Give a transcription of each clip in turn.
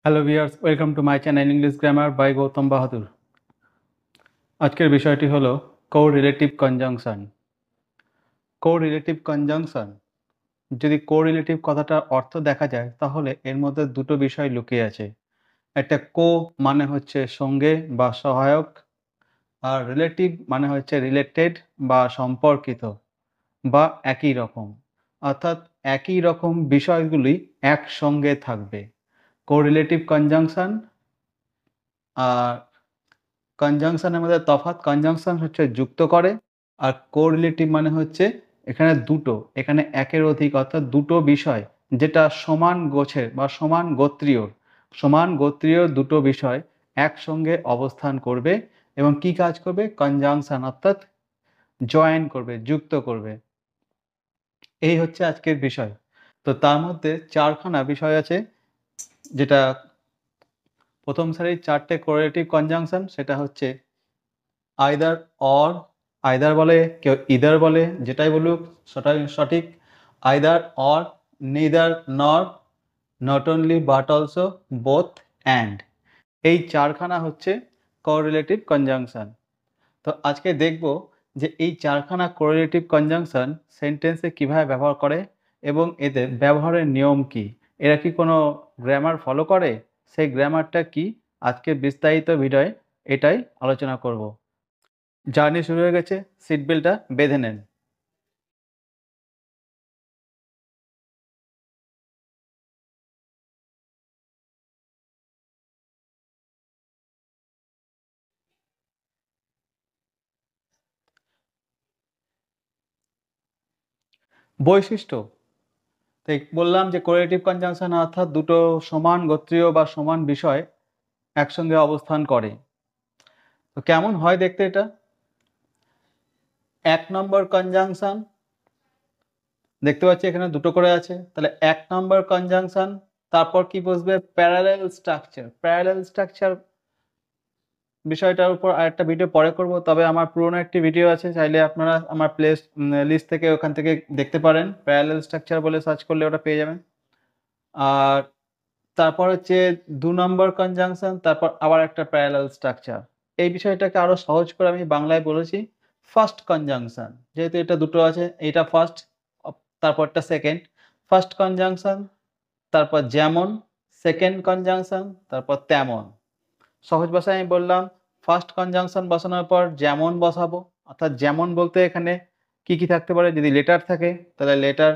Hello viewers, welcome to my channel English grammar by Gautam Bahadur. আজকের বিষয়টি হলো কোরিলেটিভ কনজাংশন। কোরিলেটিভ কনজাংশন, যদি কোরিলেটিভ কথাটার অর্থ দেখা যায় তাহলে এর মধ্যে দুটো বিষয় লুকিয়ে আছে। একটা কো মানে হচ্ছে সঙ্গে বা সহায়ক, আর রিলেটিভ মানে হচ্ছে রিলেটেড বা সম্পর্কিত বা একই রকম। অর্থাৎ একই রকম বিষয়গুলি একসঙ্গে থাকবে। কোরিলেটিভ কনজাংশন আর কনজাংশনের মধ্যে তফাৎ। কনজাংশন হচ্ছে যুক্ত করে, আর কোরিলেটিভ মানে হচ্ছে এখানে দুটো, এখানে একের অধিক, অর্থাৎ দুটো বিষয় যেটা সমান গোছের বা সমান গোত্রীয় দুটো বিষয় একসঙ্গে অবস্থান করবে এবং কি কাজ করবে? কনজাংশন, অর্থাৎ জয়েন করবে, যুক্ত করবে। এই হচ্ছে আজকের বিষয়। তো তার মধ্যে চারখানা বিষয় আছে, যেটা প্রথম সারির চারটে কোরিলেটিভ কনজাংশন, সেটা হচ্ছে আইদার অর, আইদার বলে, কেউ ইদার বলে, যেটাই বলুক সেটাই সঠিক। আইদার অর, নেইদার নর, not only but also, both and. এই চারখানা হচ্ছে কোরিলেটিভ কনজাংশন। তো আজকে দেখব যে এই চারখানা কোরিলেটিভ কনজাংশন সেন্টেন্সে কিভাবে ব্যবহার করে এবং এদের ব্যবহারের নিয়ম কি, এরা কি কোনো গ্রামার ফলো করে, সেই গ্রামারটা কি, আজকে বিস্তারিত ভিডিওয় এটাই আলোচনা করব। জার্নি শুরু হয়ে গেছে, সিট বেল্টটা বেঁধে নেন। বৈশিষ্ট্য, তাই বললাম যে কোরিলেটিভ কনজাংশন অর্থাৎ দুটো সমান গোত্রীয় বা সমান বিষয় একসঙ্গে অবস্থান করে। তো কেমন হয় দেখতে এটা? এক নম্বর কনজাংশন, দেখতে পাচ্ছি এখানে দুটো করে আছে, তাহলে এক নম্বর কনজাংশন, তারপর কি বসবে? Parallel structure. প্যারালেল স্ট্রাকচার বিষয়টার উপর আরেকটা ভিডিও পরে করব, তবে আমার পুরনো একটি ভিডিও আছে, চাইলে আপনারা আমার প্লে লিস্ট থেকে ওখান থেকে দেখতে পারেন। প্যারালেল স্ট্রাকচার বলে সার্চ করলে ওটা পেয়ে যাবেন। আর তারপর হচ্ছে ২ নম্বর কনজাংশন, তারপর আবার একটা প্যারালাল স্ট্রাকচার। এই বিষয়টাকে আরো সহজ করে আমি বাংলায় বলেছি ফার্স্ট কনজাংশন। যেহেতু এটা দুটো আছে, এইটা ফার্স্ট, তারপরটা সেকেন্ড। ফার্স্ট কনজাংশন, তারপর যেমন, সেকেন্ড কনজাংশন, তারপর তেমন। সহজ ভাষায় আমি বললাম, ফার্স্ট কনজাংশন বসানোর পর যেমন বসাবো, অর্থাৎ যেমন বলতে এখানে কি কি থাকতে পারে? যদি লেটার থাকে তাহলে লেটার।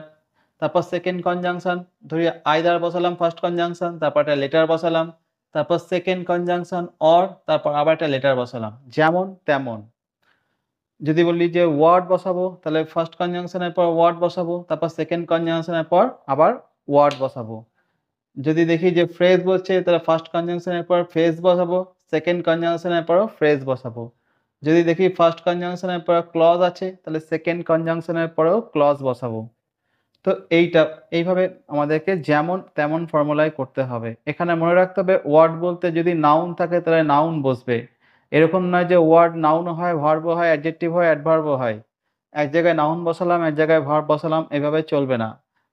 তারপর সেকেন্ড কনজাংশন, ধরি আইদার বসালাম ফার্স্ট কনজাংশন, তারপর একটা লেটার বসালাম, তারপর সেকেন্ড কনজাংশন অর, তারপর আবার একটা লেটার বসালাম, যেমন তেমন। যদি বলি যে ওয়ার্ড বসাবো, তাহলে ফার্স্ট কনজাংশনের পর ওয়ার্ড বসাবো, তারপর সেকেন্ড কনজাংশনের পর আবার ওয়ার্ড বসাবো। যদি দেখি যে ফ্রেজ বলছে, তাহলে ফার্স্ট কনজাংশনের পর ফ্রেজ বসাবো, সেকেন্ড কনজাংশনের পরও ফ্রেজ বসাবো। যদি দেখি ফার্স্ট কনজাংশনের পর ক্লজ আছে, তাহলে সেকেন্ড কনজাংশনের পরেও ক্লজ বসাবো। তো এইভাবে আমাদেরকে যেমন তেমন ফর্মুলায় করতে হবে। এখানে মনে রাখতে হবে ওয়ার্ড বলতে যদি নাউন থাকে তাহলে নাউন বসবে। এরকম নয় যে ওয়ার্ড নাউনও হয়, ভার্বও হয়, অ্যাডজেক্টিভ হয়, অ্যাডভার্বও হয়। এক জায়গায় নাউন বসালাম, এক জায়গায় ভার্ব বসালাম, এভাবে চলবে না।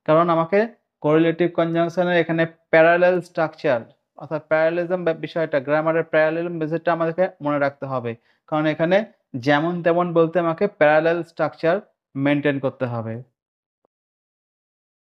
কারণ আমাকে কোরিলেটিভ কনজাংশনের এখানে প্যারালেল স্ট্রাকচার, অর্থাৎ প্যারালেলিজম বিষয়টা, গ্রামারের প্যারালেলিজম বিষয়টা আমাদেরকে মনে রাখতে হবে। কারণ এখানে যেমন তেমন বলতে আমাকে প্যারালেল স্ট্রাকচার মেনটেন করতে হবে।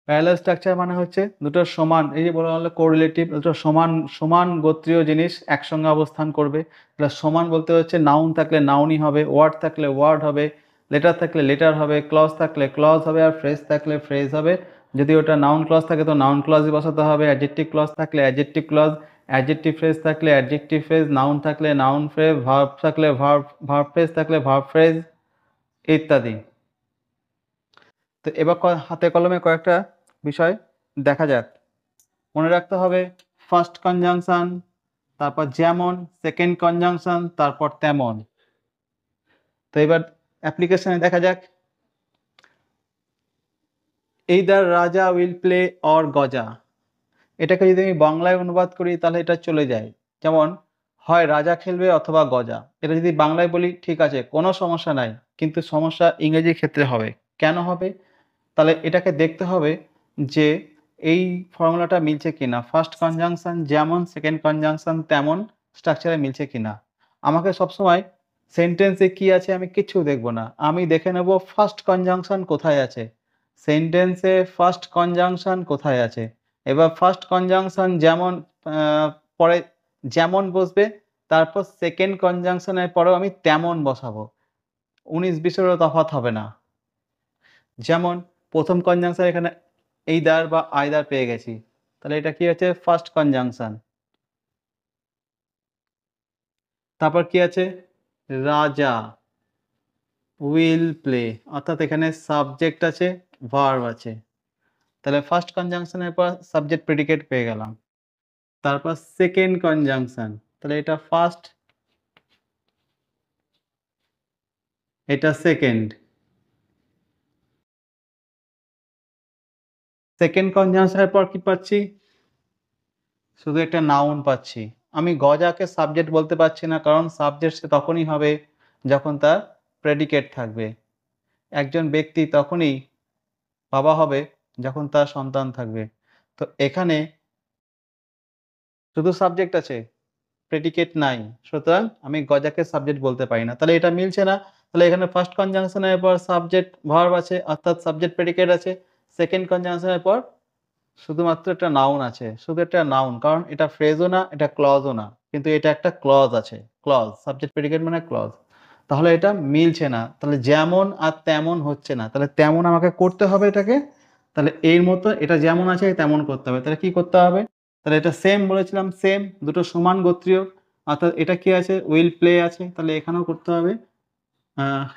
প্যারালাল স্ট্রাকচার মানে হচ্ছে দুটো সমান, এই যে বলা হলো কোরিলেটিভ, দুটো সমান সমান গোত্রীয় জিনিস একসঙ্গে অবস্থান করবে। তাহলে সমান বলতে হচ্ছে নাউন থাকলে নাউনই হবে, ওয়ার্ড থাকলে ওয়ার্ড হবে, লেটার থাকলে লেটার হবে, ক্লজ থাকলে ক্লজ হবে, আর ফ্রেজ থাকলে ফ্রেজ হবে। যদি ওটা নাউন ক্লজ থাকে তো নাউন ক্লজই বসাতে হবে, অ্যাডজেক্টিভ ক্লজ থাকলে অ্যাডজেক্টিভ ক্লজ, অ্যাডজেক্টিভ ফ্রেজ থাকলে অ্যাডজেক্টিভ ফ্রেজ, নাউন থাকলে নাউন ফ্রেজ, ভার্ব থাকলে ভার্ব, ভার্ব ফ্রেজ থাকলে ভার্ব ফ্রেজ, ইত্যাদি। তো এবার হাতে কলমে কয়েকটা বিষয় দেখা যাক। মনে রাখতে হবে ফার্স্ট কনজাংশন, তারপর যেমন, সেকেন্ড কনজাংশন, তারপর তেমন। তো এবার অ্যাপ্লিকেশনে দেখা যাক। এইদার রাজা উইল প্লে অর গজা, এটাকে যদি আমি বাংলায় অনুবাদ করি তাহলে এটা চলে যায়। যেমন হয় রাজা খেলবে অথবা গজা। এটা যদি বাংলায় বলি ঠিক আছে, কোনো সমস্যা নাই, কিন্তু সমস্যা ইংরেজির ক্ষেত্রে হবে। কেন হবে? তাহলে এটাকে দেখতে হবে যে এই ফর্মুলাটা মিলছে কিনা, ফার্স্ট কনজাংশন যেমন সেকেন্ড কনজাংশন তেমন স্ট্রাকচারে মিলছে কিনা। আমাকে সবসময় সেন্টেন্সে কি আছে আমি কিচ্ছু দেখব না, আমি দেখে নেব ফার্স্ট কনজাংশন কোথায় আছে, সেন্টেন্সে ফার্স্ট কনজাংশন কোথায় আছে। এবার ফার্স্ট কনজাংশন যেমন পরে যেমন বসবে, তারপর সেকেন্ড কনজাংশনের পরেও আমি তেমন বসাবো, 19-20-এরও তফাৎ হবে না। যেমন প্রথম কনজাংশন এখানে এইদার বা আইদার পেয়ে গেছি, তাহলে এটা কি আছে ফার্স্ট কনজাংশন। তারপর কি আছে রাজা উইল প্লে, অর্থাৎ এখানে সাবজেক্ট আছে ভার্ব আছে, তাহলে ফার্স্ট কনজাংশনের পর সাবজেক্ট প্রেডিকেট পেয়ে গেলাম। তারপর সেকেন্ড কনজাংশন, তাহলে এটা ফার্স্ট এটা সেকেন্ড। সেকেন্ড কনজাংশনের পর কি পাচ্ছি, শুধু একটা নাউন পাচ্ছি। আমি গজাকে সাবজেক্ট বলতে পারছি না, কারণ সাবজেক্ট সে তখনই হবে যখন তার প্রেডিকেট থাকবে। একজন ব্যক্তি তখনই বাবা হবে যখন তার সন্তান থাকবে। তো এখানে শুধু সাবজেক্ট আছে, প্রেডিকেট নাই, সুতরাং আমি গজাকে সাবজেক্ট বলতে পারি না, তাহলে এটা মিলছে না। তাহলে এখানে ফার্স্ট কনজাংশনের পর সাবজেক্ট ভার্ব আছে, অর্থাৎ সাবজেক্ট প্রেডিকেট আছে। সেকেন্ড কনজাংশনের পর শুধুমাত্র একটা নাউন আছে, শুধু একটা নাউন, কারণ এটা ফ্রেজও না এটা ক্লজও না, কিন্তু এটা একটা ক্লজ আছে, ক্লজ, সাবজেক্ট প্রেডিকেট মানে ক্লজ। তাহলে এটা মিলছে না, তাহলে যেমন আর তেমন হচ্ছে না, তাহলে তেমন আমাকে করতে হবে এটাকে। তাহলে এর মতো এটা যেমন আছে তেমন করতে হবে, তাহলে কি করতে হবে, তাহলে এটা সেম বলেছিলাম, সেম দুটো সমান গোত্রীয়, অর্থাৎ এটা কি আছে উইল প্লে আছে, তাহলে এখানেও করতে হবে।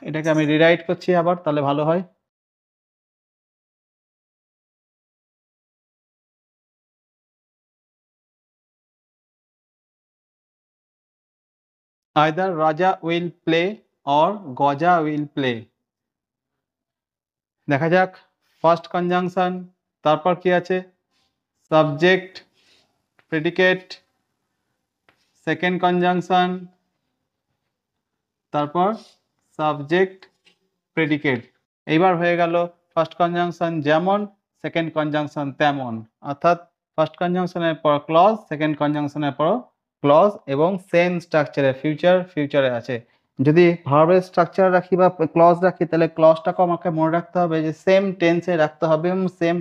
এটাকে আমি রিরাইট করছি আবার, তাহলে ভালো হয়। Either Raja will play or Gaja will play. দেখা যাক ফার্স্ট কনজাংশন, তারপর কি আছে সাবজেক্ট প্রেডিকেট, সেকেন্ড কনজাংশন, তারপর সাবজেক্ট প্রেডিকেট। এইবার হয়ে গেল ফার্স্ট কনজাংশন যেমন সেকেন্ড কনজাংশন তেমন, অর্থাৎ ফার্স্ট কনজাংশনের পর ক্লজ, সেকেন্ড কনজাংশনের পর ক্লজ এবং সেম স্ট্রাকচারে ফিউচারে আছে। যদি ভার্বের স্ট্রাকচার রাখি বা ক্লজ রাখি, তাহলে ক্লজটাকে আমাকে মনে রাখতে হবে যে সেম টেন্সে রাখতে হবে এবং সেম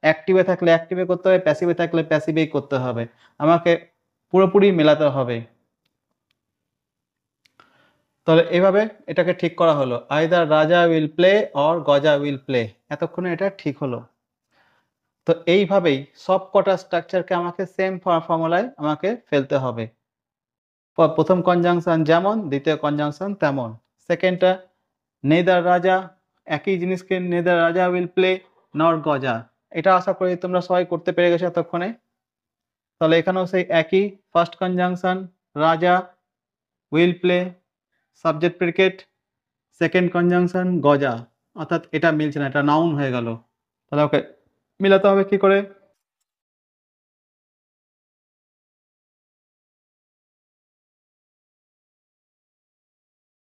অ্যাক্টিভে থাকলে অ্যাক্টিভে করতে হবে, প্যাসিভে থাকলে প্যাসিভেই করতে হবে, আমাকে পুরোপুরি মেলাতে হবে। তাহলে এইভাবে এটাকে ঠিক করা হলো, আইদার রাজা উইল প্লে অর গজা উইল প্লে, এতক্ষণে এটা ঠিক হলো। তো এইভাবেই সব কটা স্ট্রাকচারকে আমাকে সেম ফর্মুলায় আমাকে ফেলতে হবে। প্রথম কনজাংশন যেমন, দ্বিতীয় কনজাংশন তেমন। সেকেন্ডটা নেদার রাজা, একই জিনিসকে নেদার রাজা উইল প্লে নর গজা, এটা আশা করি তোমরা সবাই করতে পেরে গেছো এতক্ষণে। তাহলে এখানেও সেই একই ফার্স্ট কনজাংশন রাজা will play subject predicate, second conjunction গজা, অর্থাৎ এটা মিলছে না, এটা নাউন হয়ে গেল, তাহলে ওকে মিলাতে হবে কি করে।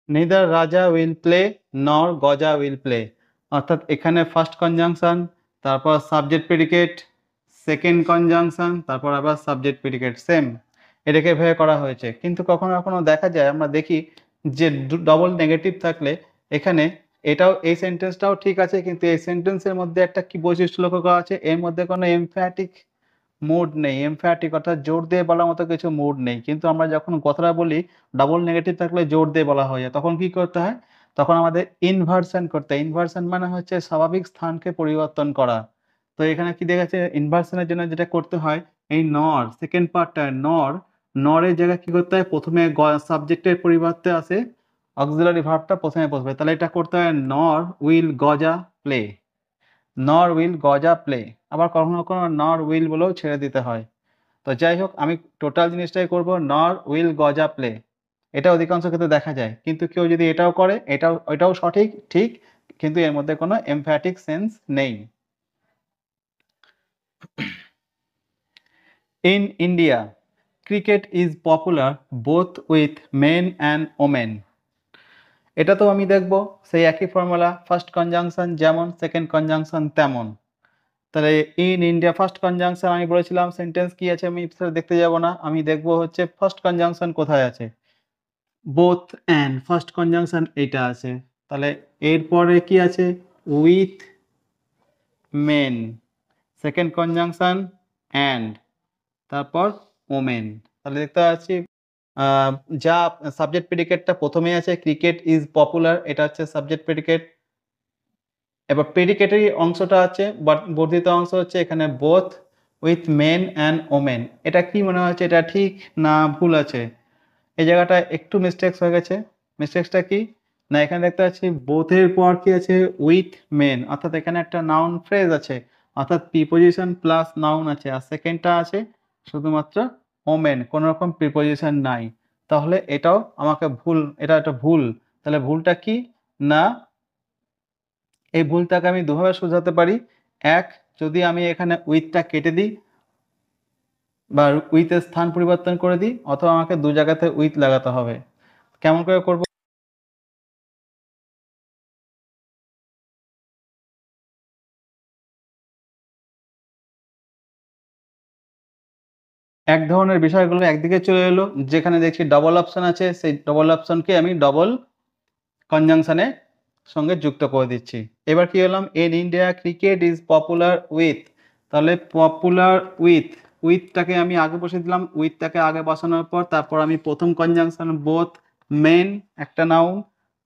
নেদার রাজা উইল প্লে নর গজা উইল প্লে, অর্থাৎ এখানে ফার্স্ট কনজাংশন, তারপর সাবজেক্ট প্রেডিকেট, সেকেন্ড কনজাংশন, তারপর আবার সাবজেক্ট প্রেডিকেট, সেম এটাকে ভেবে করা হয়েছে। কিন্তু কখনো কখনো দেখা যায়, আমরা দেখি যে ডবল নেগেটিভ থাকলে এখানে এটাও এই সেন্টেন্সটাও ঠিক আছে, কিন্তু এই সেন্টেন্সের মধ্যে একটা কি বৈশিষ্ট্য লক্ষ্য করা আছে, এর মধ্যে কোনো এমফ্যাটিক মুড নেই, এমফ্যাটিক অর্থাৎ জোর দিয়ে বলার মতো কিছু মুড নেই। কিন্তু আমরা যখন কথাটা বলি ডাবল নেগেটিভ থাকলে জোর দিয়ে বলা হয়ে যায়, তখন কি করতে হয়, তখন আমাদের ইনভার্সন করতে হয়। ইনভার্সন মানে হচ্ছে স্বাভাবিক স্থানকে পরিবর্তন করা। তো এখানে কি দেখাচ্ছে, ইনভার্সনের জন্য যেটা করতে হয়, এই নর সেকেন্ড পার্টটা নরের জায়গায় কি করতে হয়, প্রথমে সাবজেক্টের পরিবর্তে আসে অক্সিলারি ভার্বটা প্রথমে বসবে, তাহলে এটা করতে হয় নর উইল গজা প্লে, নর উইল গজা প্লে। আবার কখনো কখনো নর উইল বলেও ছেড়ে দিতে হয়। তো যাই হোক, আমি টোটাল জিনিসটাই করব নর উইল গজা প্লে, এটা অধিকাংশ ক্ষেত্রে দেখা যায়। কিন্তু কেউ যদি এটাও করে, এটাও সঠিক ঠিক, কিন্তু এর মধ্যে কোনো এমফ্যাটিক সেন্স নেই। In India cricket is popular both with men and women, এটা তো আমি দেখব সেই একই ফর্মুলা, ফার্স্ট কনজাংশন যেমন সেকেন্ড কনজাংশন তেমন। তাহলে ইন ইন্ডিয়া ফার্স্ট কনজাংশন আমি বলেছিলাম সেন্টেন্স কি আছে আমি দেখতে যাব না, আমি দেখব হচ্ছে ফার্স্ট কনজাংশন কোথায় আছে। বোথ অ্যান্ড ফার্স্ট কনজাংশন এটা আছে। তাহলে এরপরে কি আছে? With main, second conjunction and, তারপর ওমেন। তাহলে দেখতে পাচ্ছি যা সাবজেক্ট প্রেডিকেটটা প্রথমে আছে, ক্রিকেট ইজ পপুলার, এটা হচ্ছে সাবজেক্ট প্রেডিকেট। এবার প্রেডিকেটের অংশটা আছে বর্ধিত অংশ হচ্ছে এখানে both with men and women. এটা কি মনে হচ্ছে, এটা ঠিক না ভুল আছে? এই জায়গাটা একটু মিস্টেক্স হয়ে গেছে। মিস্টেক্সটা কি না, এখানে দেখতে পাচ্ছি বোথের পর কি আছে? উইথ মেন, অর্থাৎ এখানে একটা নাউন ফ্রেজ আছে, অর্থাৎ প্রিপোজিশন প্লাস নাউন আছে, আর সেকেন্ডটা আছে শুধুমাত্র ওমেন, কোনো রকম প্রিপোজিশন নাই। তাহলে এটাও আমাকে ভুল, এটা একটা ভুল। তাহলে ভুলটা কি না, এই ভুলটাকে আমি দুভাবে শুধরাতে পারি। এক, যদি আমি এখানে উইথটা কেটে দিই বা উইথের স্থান পরিবর্তন করে দিই, অথবা আমাকে দু জায়গাতে উইথ লাগাতে হবে। কেমন করে করব? এক ধরনের বিষয়গুলো একদিকে চলে এলো, যেখানে দেখছি ডবল অপশন আছে, সেই ডবল অপশনকে আমি ডবল কনজাংশনে সঙ্গে যুক্ত করে দিচ্ছি। এবার কি হলাম, in India cricket is popular with, তাহলে পপুলার উইথ, উইথটাকে আমি আগে বসিয়ে দিলাম। উইথটাকে আগে বসানোর পর তারপর আমি প্রথম কনজাংশন বোথ মেন একটা নাউন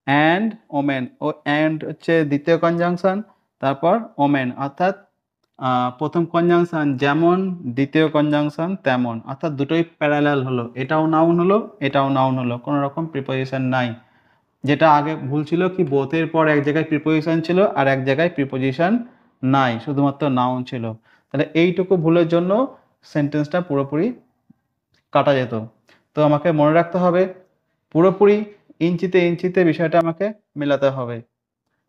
অ্যান্ড ওমেন, ও অ্যান্ড হচ্ছে দ্বিতীয় কনজাংশন, তারপর ওমেন, অর্থাৎ প্রথম কনজাংশন যেমন, দ্বিতীয় কনজাংশন তেমন, অর্থাৎ দুটোই প্যারালাল হলো, এটাও নাউন হলো এটাও নাউন হলো, কোনো রকম প্রিপোজিশন নাই। যেটা আগে ভুল ছিল কি, বোথের পর এক জায়গায় প্রিপোজিশন ছিল আর এক জায়গায় প্রিপোজিশন নাই, শুধুমাত্র নাউন ছিল। তাহলে এইটুকু ভুলের জন্য সেন্টেন্সটা পুরোপুরি কাটা যেত। তো আমাকে মনে রাখতে হবে পুরোপুরি ইঞ্চিতে ইঞ্চিতে বিষয়টা আমাকে মেলাতে হবে।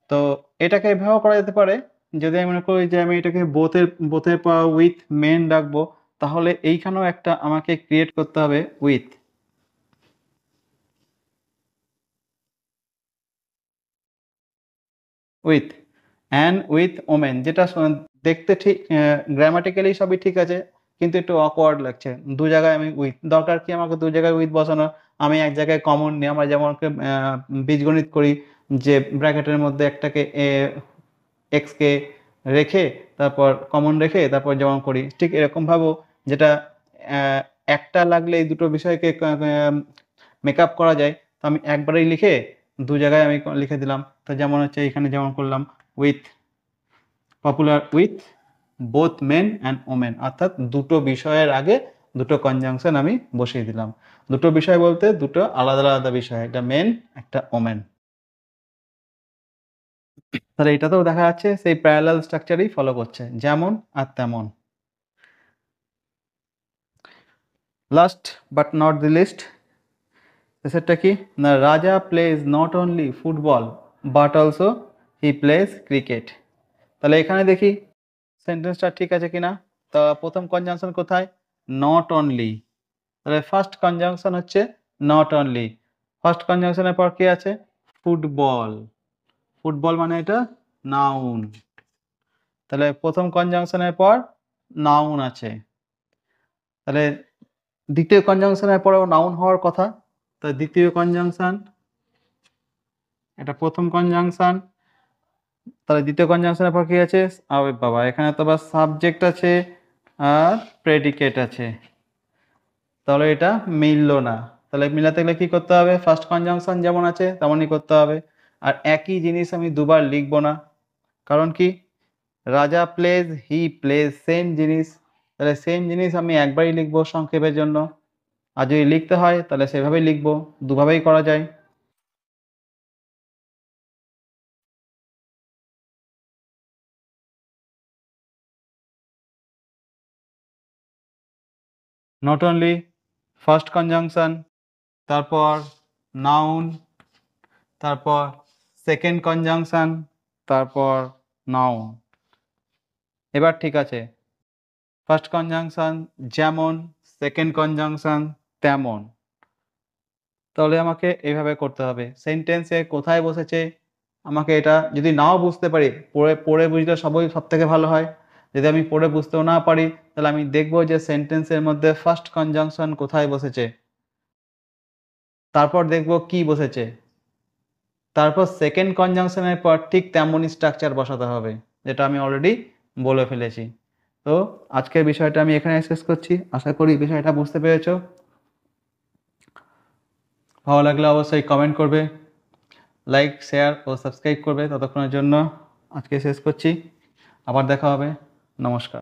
তো এটাকে এভাবেও করা যেতে পারে, যদি আমি মনে করি যে আমি এটাকে বোথের পর উইথ মেন রাখবো, তাহলে এইখানেও একটা আমাকে ক্রিয়েট করতে হবে with, with and with women, যেটা দেখতে ঠিক গ্রামাটিক্যালি সবই ঠিক আছে, কিন্তু একটু অকওয়ার্ড লাগছে। দু জায়গায় আমি উইথ, দরকার কি আমাকে দু জায়গায় উইথ বসানোর? আমি এক জায়গায় কমন নিই, আমরা যেমন বীজগণিত করি, যে ব্র্যাকেটের মধ্যে একটাকে এক্সকে রেখে তারপর কমন রেখে তারপর যেমন করি, ঠিক এরকম ভাবো, যেটা একটা লাগলে এই দুটো বিষয়কে মেকআপ করা যায়। তো আমি একবারেই লিখে দু জায়গায় আমি লিখে দিলাম। তো যেমন হচ্ছে এখানে যেমন করলাম with popular with both men and women, অর্থাৎ দুটো বিষয়ের আগে দুটো কনজাংশন আমি বসিয়ে দিলাম। দুটো বিষয় বলতে দুটো আলাদা আলাদা বিষয়, একটা মেন একটা ওমেন। তাহলে এটাতেও দেখা যাচ্ছে সেই প্যারালাল স্ট্রাকচারই ফলো করছে, যেমন আর তেমন। Last but not the least, সেটা কি না, Raja plays not only football but also he plays cricket. তাহলে এখানে দেখি সেন্টেন্সটা ঠিক আছে কিনা। তা প্রথম কনজাংশন কোথায়? Not only. তাহলে ফার্স্ট কনজাংশন হচ্ছে নট অনলি। ফার্স্ট কনজাংশনের পর কি আছে? ফুটবল। ফুটবল মানে এটা নাউন। তাহলে প্রথম কনজাংশনের পর নাউন আছে, তাহলে দ্বিতীয় কনজাংশনের পরেও নাউন হওয়ার কথা। তো দ্বিতীয় কনজাংশন, এটা প্রথম কনজাংশন, তাহলে দ্বিতীয় কনজাংশনের পর কি আছে? আরে বাবা, এখানে তো আবার সাবজেক্ট আছে আর প্রেডিকেট আছে, তাহলে এটা মিললো না। তাহলে মিলাতে গেলে কি করতে হবে? ফার্স্ট কনজাংশন যেমন আছে তেমনই করতে হবে। আর একই জিনিস আমি দুবার লিখবো না, কারণ কি, রাজা প্লেজ হি প্লেজ সেম জিনিস, তাহলে সেম জিনিস আমি একবারই লিখবো সংক্ষেপের জন্য। আর যদি লিখতে হয় তাহলে সেভাবেই লিখবো, দুভাবেই করা যায়। নট অনলি, ফার্স্ট কনজাংশন, তারপর নাউন, তারপর সেকেন্ড কনজাংশন, তারপর নাউন। এবার ঠিক আছে, ফার্স্ট কনজাংশন যেমন, সেকেন্ড কনজাংশন তেমন। তাহলে আমাকে এইভাবে করতে হবে। সেন্টেন্সে কোথায় বসেছে আমাকে এটা যদি নাও বুঝতে পারি, পড়ে পড়ে বুঝলে সব থেকে ভালো হয়। যদি আমি পড়ে বুঝতেও না পারি তাহলে আমি দেখব যে সেন্টেন্সের মধ্যে ফার্স্ট কনজাংশন কোথায় বসেছে, তারপর দেখব কি বসেছে, তারপর সেকেন্ড কনজাংশনের পর ঠিক তেমনই স্ট্রাকচার বসাতে হবে, যেটা আমি অলরেডি বলে ফেলেছি। তো আজকের বিষয়টা আমি এখানে শেষ করছি। আশা করি বিষয়টা বুঝতে পেরেছো। ভালো লাগলে অবশ্যই কমেন্ট করবে, লাইক, শেয়ার ও সাবস্ক্রাইব করবে। ততক্ষণের জন্য আজকে শেষ করছি। আবার দেখা হবে। নমস্কার।